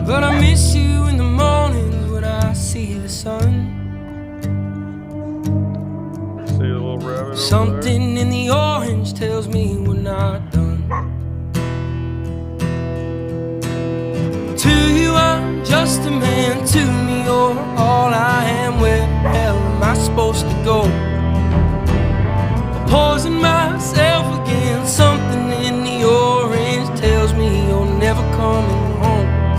But I miss you in the mornings when I see the sun. See a little rabbit over Something in the orange tells me we're not